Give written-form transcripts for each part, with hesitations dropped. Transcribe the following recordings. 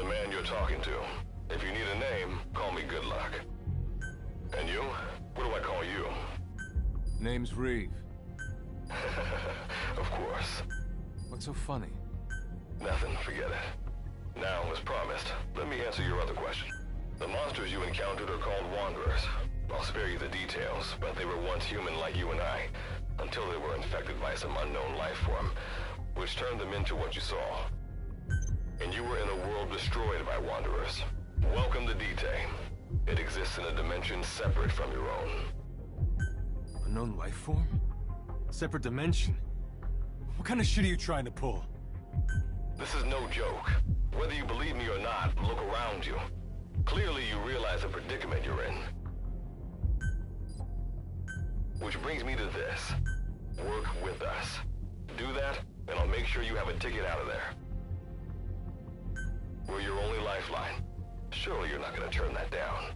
the man you're talking to. If you need a name, call me Good Luck. And you? What do I call you? Name's Reeve. Of course. What's so funny? Nothing, forget it. Now, as promised, let me answer your other question. The monsters you encountered are called Wanderers. I'll spare you the details, but they were once human like you and I, until they were infected by some unknown life form, which turned them into what you saw. And you were in a world destroyed by Wanderers. Welcome to D-Day. It exists in a dimension separate from your own. Unknown life form? Separate dimension? What kind of shit are you trying to pull? This is no joke. Whether you believe me or not, look around you. Clearly you realize the predicament you're in. Which brings me to this. Work with us. Do that, and I'll make sure you have a ticket out of there. We're your only lifeline. Surely you're not gonna turn that down.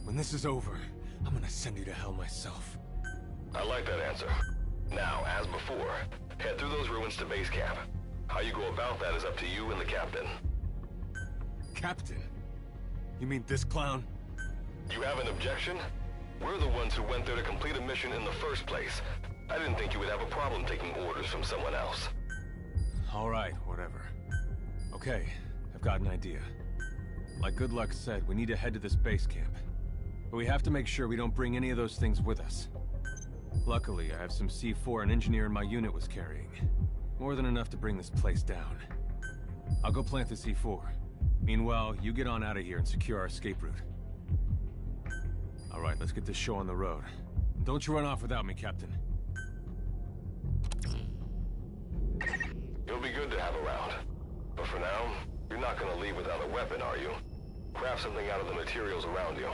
When this is over, I'm gonna send you to hell myself. I like that answer. Now, as before, head through those ruins to base camp. How you go about that is up to you and the captain. Captain? You mean this clown? You have an objection? We're the ones who went there to complete a mission in the first place. I didn't think you would have a problem taking orders from someone else. All right, whatever. Okay, I've got an idea. Like Good Luck said, we need to head to this base camp. But we have to make sure we don't bring any of those things with us. Luckily, I have some C4 an engineer in my unit was carrying. More than enough to bring this place down. I'll go plant the C4. Meanwhile, you get on out of here and secure our escape route. All right, let's get this show on the road. And don't you run off without me, Captain. You'll be good to have around. But for now, you're not gonna leave without a weapon, are you? Craft something out of the materials around you.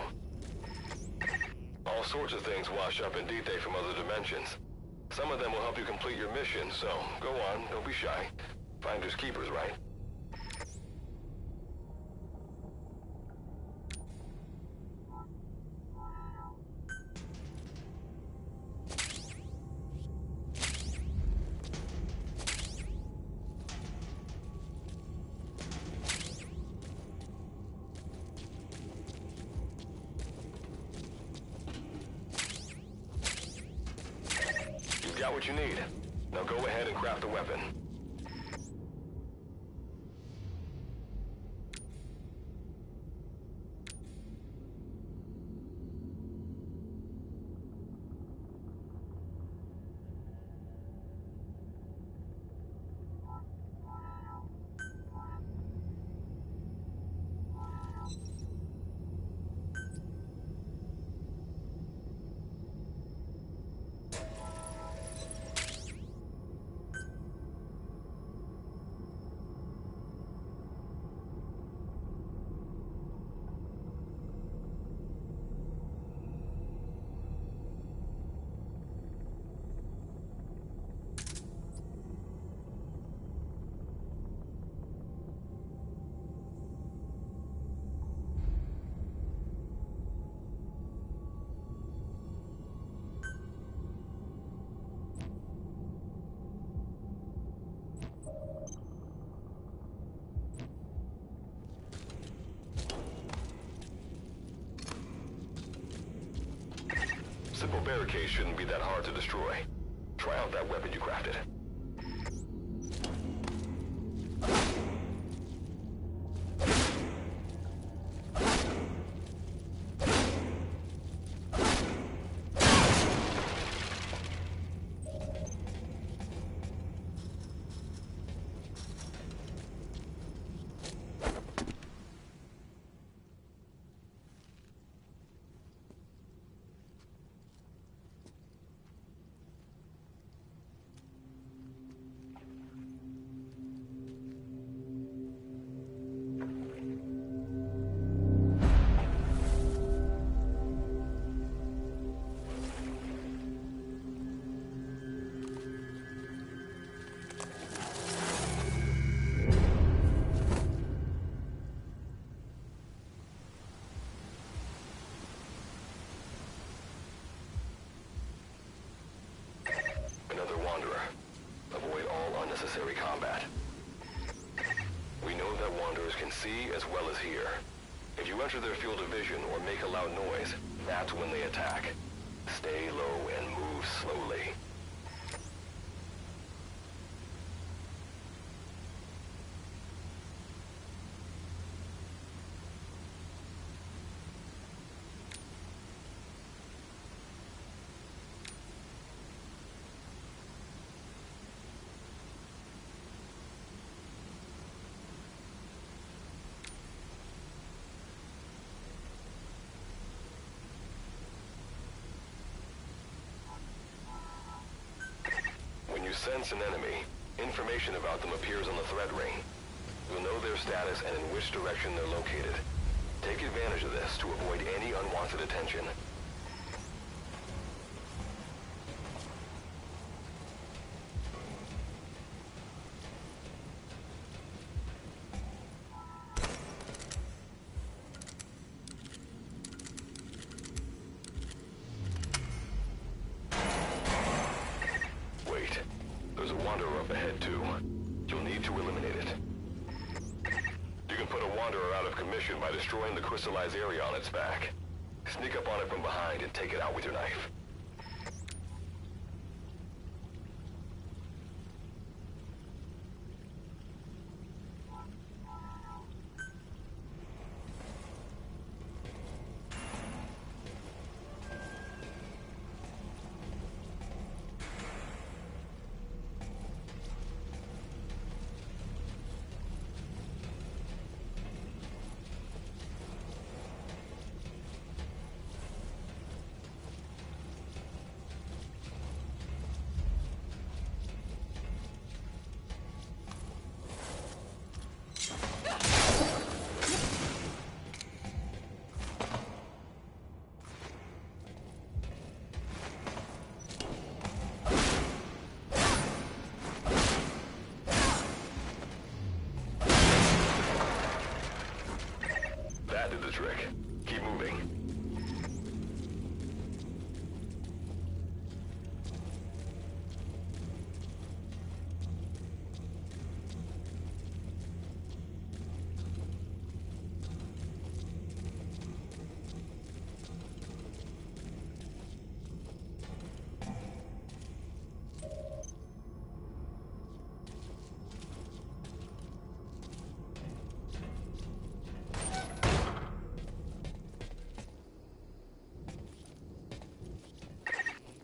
All sorts of things wash up in D-Day from other dimensions. Some of them will help you complete your mission, so go on, don't be shy. Finders keepers, right? Got what you need. Now go ahead and craft a weapon. Simple barricades shouldn't be that hard to destroy. Try out that weapon you crafted. that Wanderers can see as well as hear. If you enter their field of vision or make a loud noise, that's when they attack. Stay low and move slowly. When you sense an enemy, information about them appears on the threat ring. You'll know their status and in which direction they're located. Take advantage of this to avoid any unwanted attention. There's a Wanderer up ahead, too. You'll need to eliminate it. You can put a Wanderer out of commission by destroying the crystallized area on its back. Sneak up on it from behind and take it out with your knife. That did the trick. Keep moving.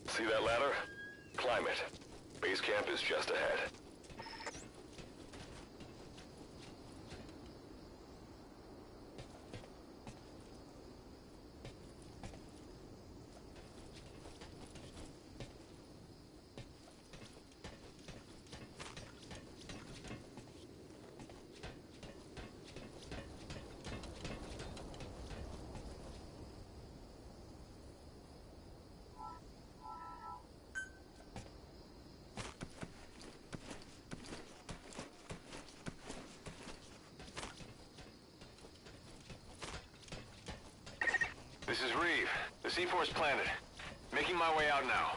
See that ladder? Climb it. Base camp is just ahead. This is Reeve, the C-Force planet. Making my way out now.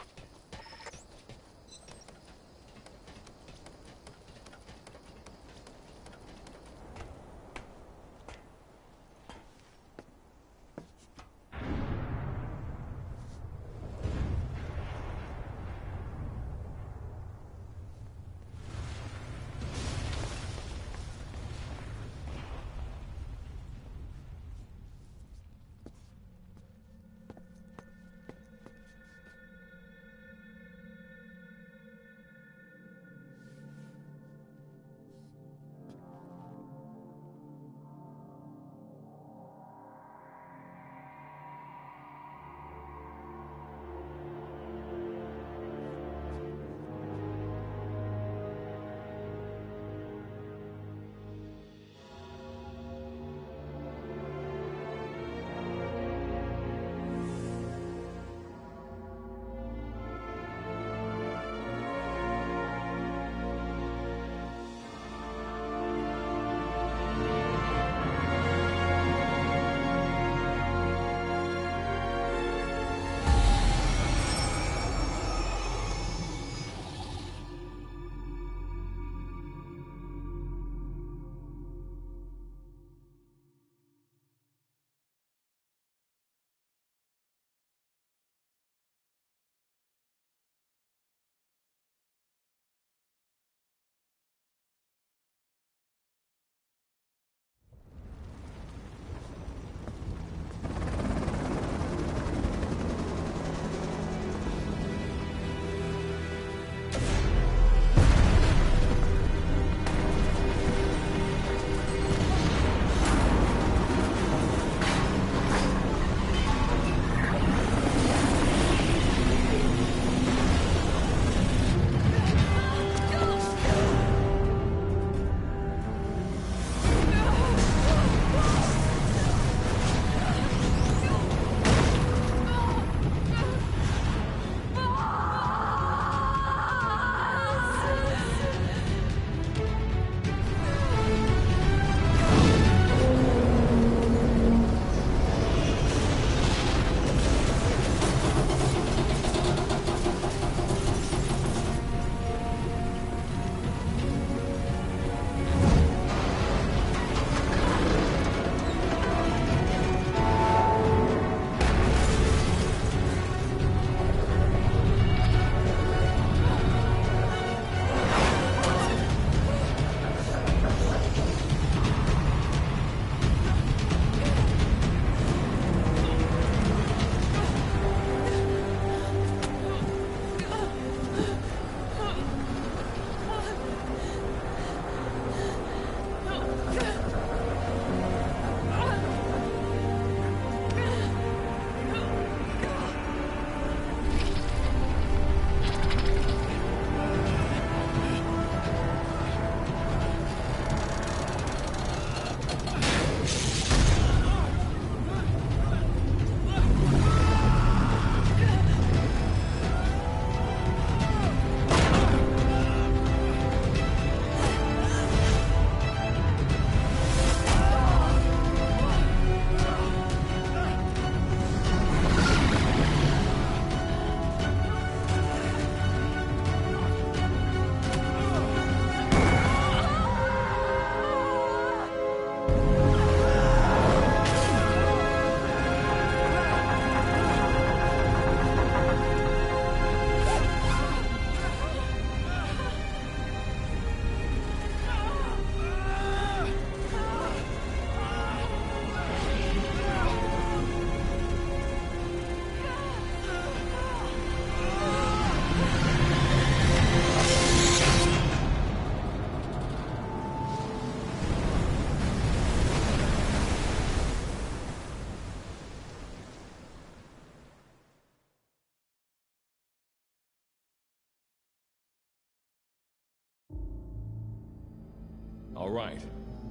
All right.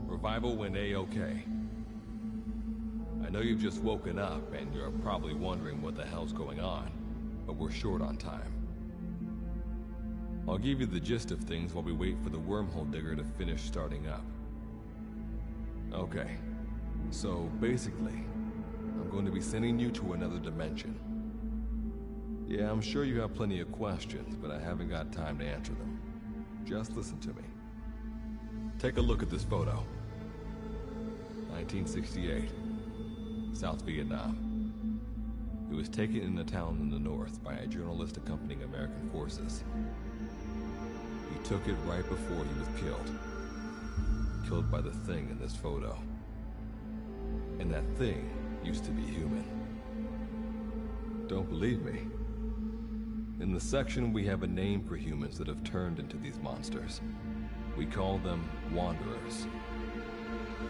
Revival went A-okay. I know you've just woken up and you're probably wondering what the hell's going on, but we're short on time. I'll give you the gist of things while we wait for the wormhole digger to finish starting up. Okay, so basically, I'm going to be sending you to another dimension. Yeah, I'm sure you have plenty of questions, but I haven't got time to answer them. Just listen to me. Take a look at this photo. 1968, South Vietnam. It was taken in a town in the north by a journalist accompanying American forces. He took it right before he was killed. Killed by the thing in this photo. And that thing used to be human. Don't believe me? In the section, we have a name for humans that have turned into these monsters. We call them Wanderers.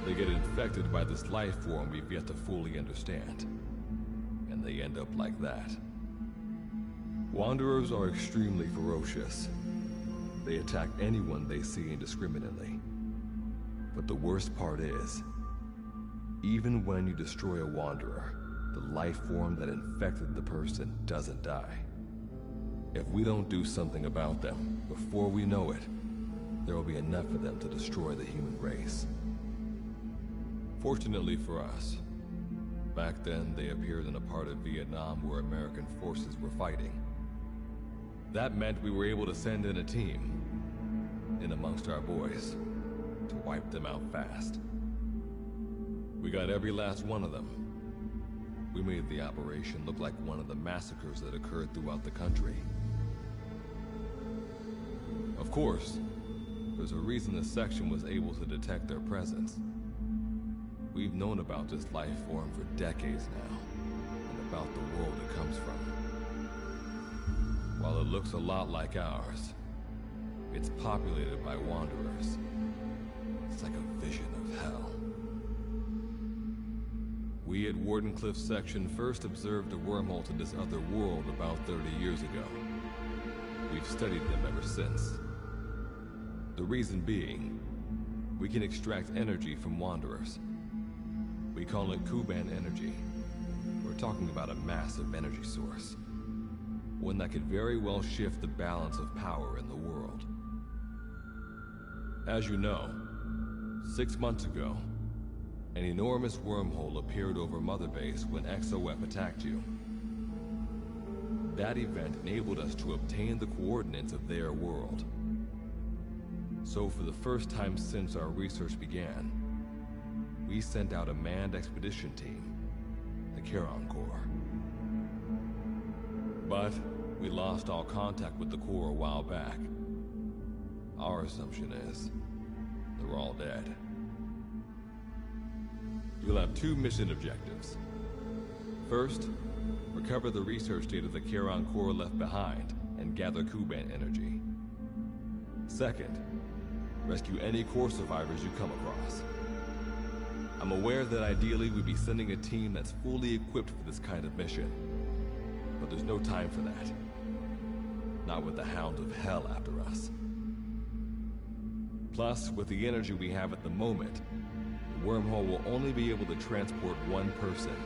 They get infected by this life form we've yet to fully understand. And they end up like that. Wanderers are extremely ferocious. They attack anyone they see indiscriminately. But the worst part is, even when you destroy a Wanderer, the life form that infected the person doesn't die. If we don't do something about them, before we know it, there will be enough of them to destroy the human race. Fortunately for us, back then they appeared in a part of Vietnam where American forces were fighting. That meant we were able to send in a team, in amongst our boys, to wipe them out fast. We got every last one of them. We made the operation look like one of the massacres that occurred throughout the country. Of course, there's a reason the section was able to detect their presence. We've known about this life form for decades now, and about the world it comes from. While it looks a lot like ours, it's populated by Wanderers. It's like a vision of hell. We at Wardenclyffe Section first observed a wormhole to this other world about 30 years ago. We've studied them ever since. The reason being, we can extract energy from Wanderers. We call it Kuban energy. We're talking about a massive energy source. One that could very well shift the balance of power in the world. As you know, 6 months ago, an enormous wormhole appeared over Mother Base when XOF attacked you. That event enabled us to obtain the coordinates of their world. So for the first time since our research began, we sent out a manned expedition team, the Charon Corps. But we lost all contact with the Corps a while back. Our assumption is they're all dead. You'll have 2 mission objectives. First, recover the research data the Charon Corps left behind and gather Kuban energy. Second, rescue any Corps survivors you come across. I'm aware that ideally we'd be sending a team that's fully equipped for this kind of mission, but there's no time for that. Not with the Hound of Hell after us. Plus, with the energy we have at the moment, the wormhole will only be able to transport one person.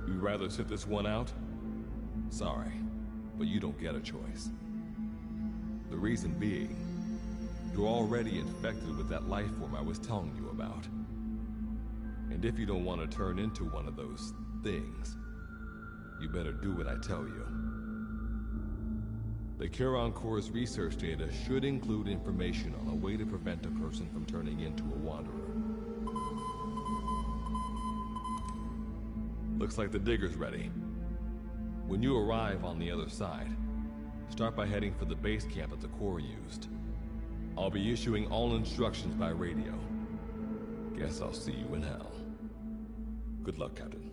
You'd rather sit this one out? Sorry, but you don't get a choice. The reason being, you're already infected with that life form I was telling you about. And if you don't want to turn into one of those things, you better do what I tell you. The Charon Corps' research data should include information on a way to prevent a person from turning into a Wanderer. Looks like the digger's ready. When you arrive on the other side, start by heading for the base camp that the Corps used. I'll be issuing all instructions by radio. Guess I'll see you in hell. Good luck, Captain.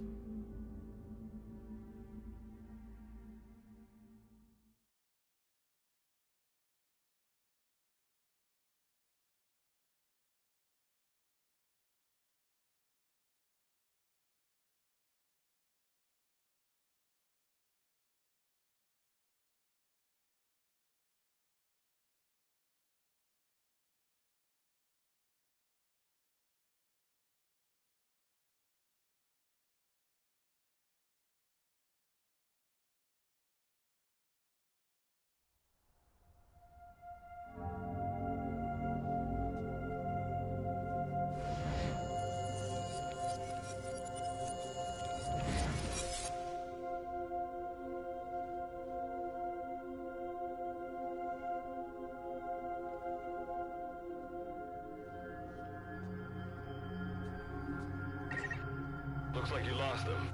Looks like you lost them.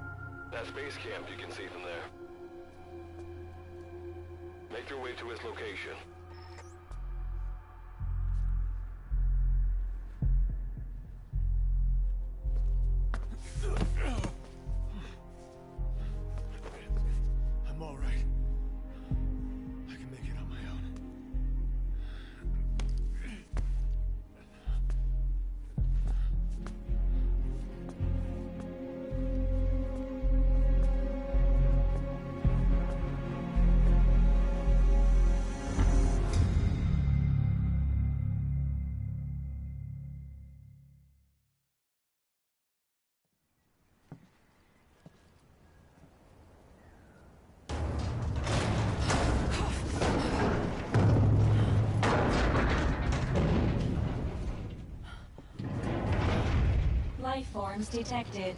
That's base camp you can see from there. Make your way to his location. I'm all right. I can make it on my own. Life forms detected.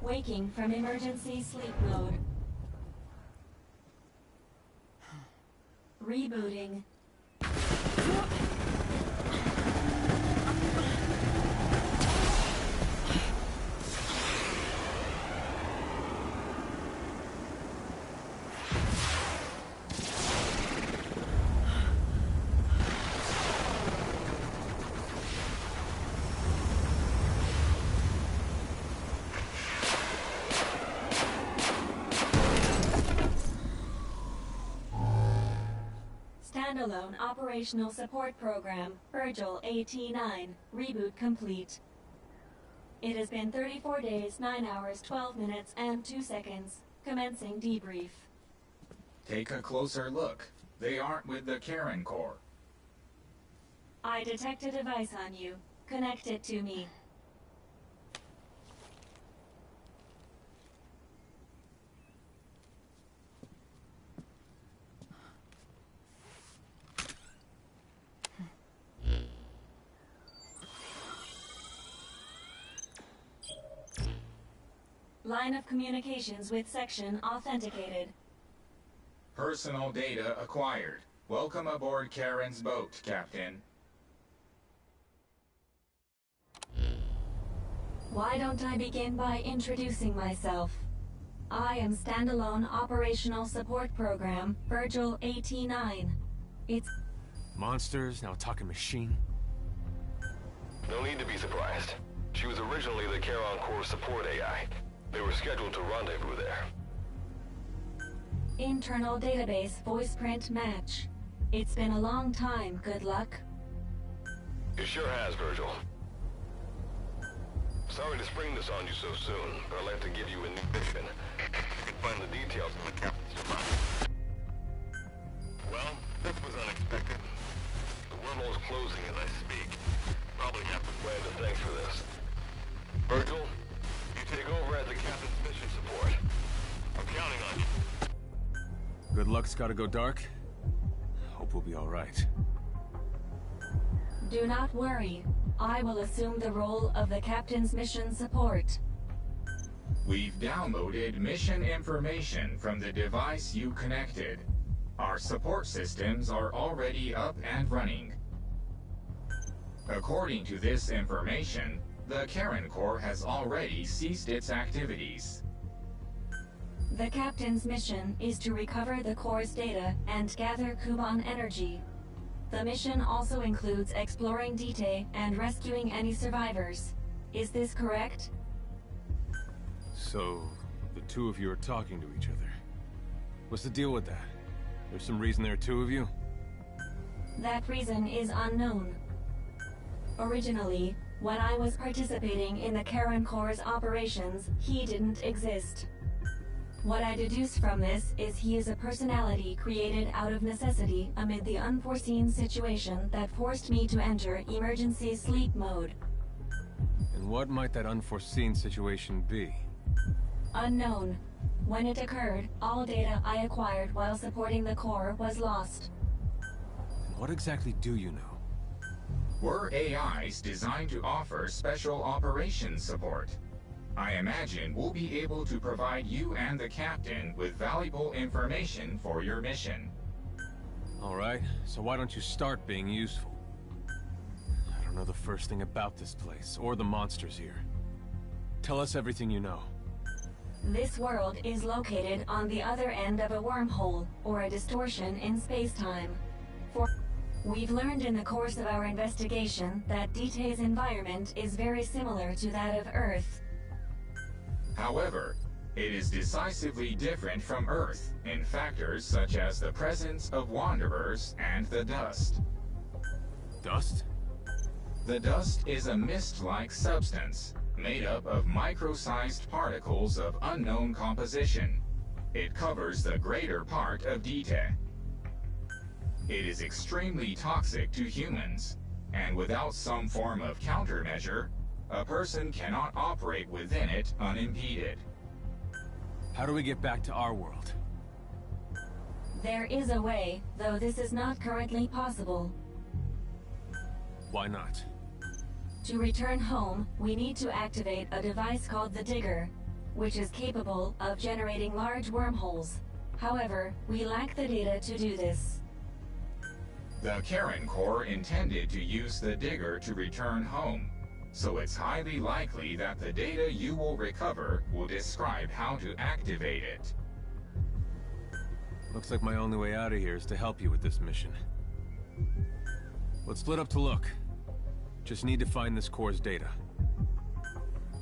Waking from emergency sleep mode. Rebooting. Standalone Operational Support Program, Virgil AT-9, reboot complete. It has been 34 days, 9 hours, 12 minutes, and 2 seconds. Commencing debrief. Take a closer look. They aren't with the Karen Corps. I detect a device on you. Connect it to me. Line of communications with section authenticated. Personal data acquired. Welcome aboard Karen's boat, Captain. Why don't I begin by introducing myself? I am Standalone Operational Support Program, Virgil AT-9. It's... Monsters, now a talking machine. No need to be surprised. She was originally the Charon Corps support AI. They were scheduled to rendezvous there. Internal database voice print match. It's been a long time, good luck. It sure has, Virgil. Sorry to spring this on you so soon, but I'd like to give you a new mission. You can find the details in the captain's report. Well, this was unexpected. The wormhole's closing as I speak. Probably have to plan to thanks for this. Virgil, you take over as the captain's mission support. I'm counting on you. Good luck's gotta go dark. Hope we'll be all right. Do not worry. I will assume the role of the captain's mission support. We've downloaded mission information from the device you connected. Our support systems are already up and running. According to this information, the Karen Corps has already ceased its activities. The captain's mission is to recover the Corps' data and gather Kuban energy. The mission also includes exploring Dite and rescuing any survivors. Is this correct? So, the two of you are talking to each other. What's the deal with that? There's some reason there are two of you? That reason is unknown. Originally, when I was participating in the Karen Corps' operations, he didn't exist. What I deduce from this is he is a personality created out of necessity amid the unforeseen situation that forced me to enter emergency sleep mode. And what might that unforeseen situation be? Unknown. When it occurred, all data I acquired while supporting the Corps was lost. And what exactly do you know? We're AIs designed to offer special operations support. I imagine we'll be able to provide you and the captain with valuable information for your mission. Alright, so why don't you start being useful? I don't know the first thing about this place, or the monsters here. Tell us everything you know. This world is located on the other end of a wormhole, or a distortion in space-time. We've learned in the course of our investigation that Dite's environment is very similar to that of Earth. However, it is decisively different from Earth in factors such as the presence of wanderers and the dust. Dust? The dust is a mist-like substance made up of micro-sized particles of unknown composition. It covers the greater part of Dite. It is extremely toxic to humans, and without some form of countermeasure, a person cannot operate within it unimpeded. How do we get back to our world? There is a way, though this is not currently possible. Why not? To return home, we need to activate a device called the Digger, which is capable of generating large wormholes. However, we lack the data to do this. The Karen Corps intended to use the Digger to return home, so it's highly likely that the data you will recover will describe how to activate it. Looks like my only way out of here is to help you with this mission. Let's split up to look. Just need to find this Corps' data.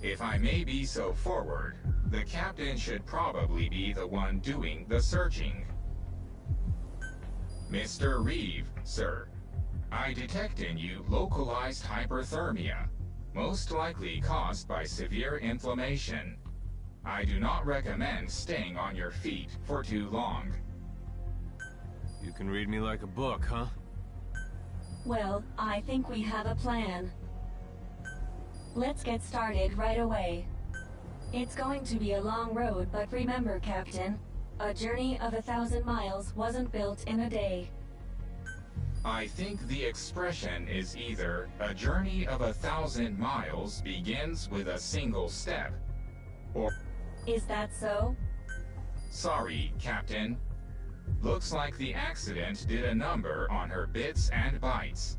If I may be so forward, the captain should probably be the one doing the searching. Mr. Reeve, sir, I detect in you localized hyperthermia, most likely caused by severe inflammation. I do not recommend staying on your feet for too long. You can read me like a book, huh? Well, I think we have a plan. Let's get started right away. It's going to be a long road, but remember, Captain, a journey of 1,000 miles wasn't built in a day. I think the expression is either a journey of 1,000 miles begins with a single step, or... Is that so? Sorry, Captain. Looks like the accident did a number on her bits and bytes.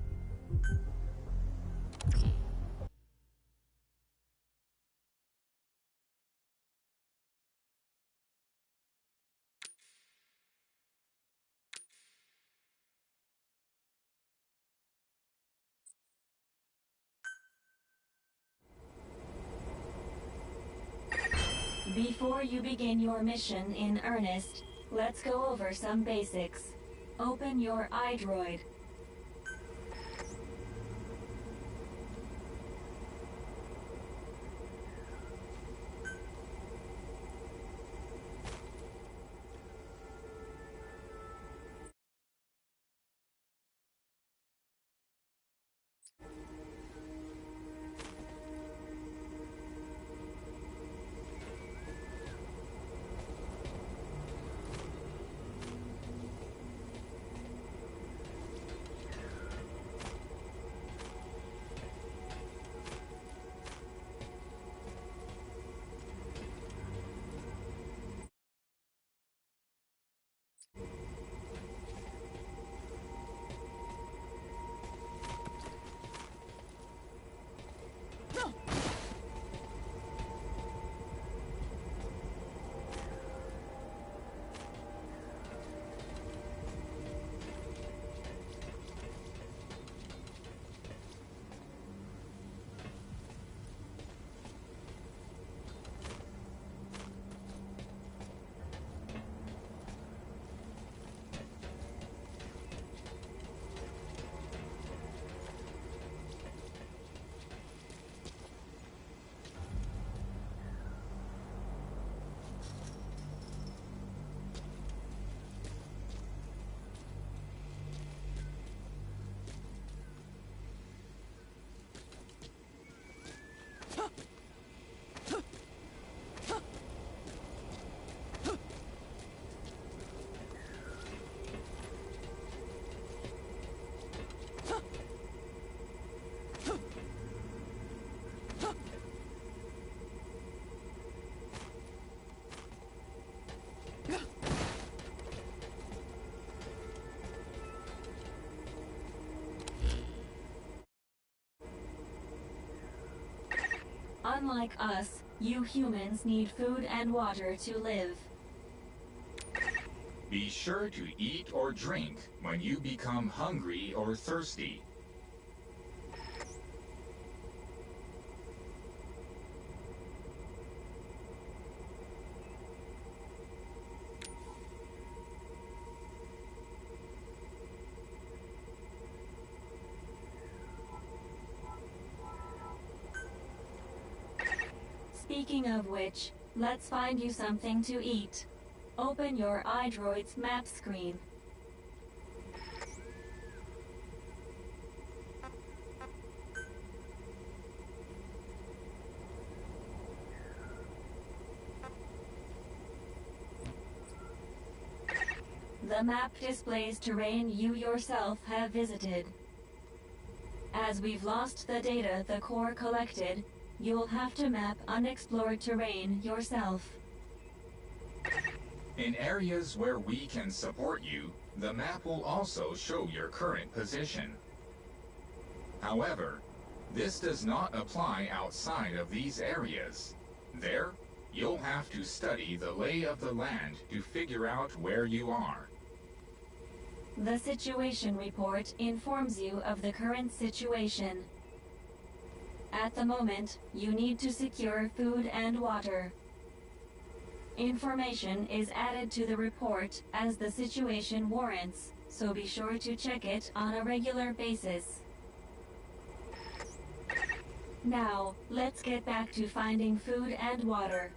Before you begin your mission in earnest, let's go over some basics. Open your iDroid. Unlike us, you humans need food and water to live. Be sure to eat or drink when you become hungry or thirsty. Speaking of which, let's find you something to eat. Open your iDroid's map screen. The map displays terrain you yourself have visited. As we've lost the data the core collected, you'll have to map unexplored terrain yourself. In areas where we can support you, the map will also show your current position. However, this does not apply outside of these areas. There, you'll have to study the lay of the land to figure out where you are. The situation report informs you of the current situation. At the moment, you need to secure food and water. Information is added to the report as the situation warrants, so be sure to check it on a regular basis. Now, let's get back to finding food and water.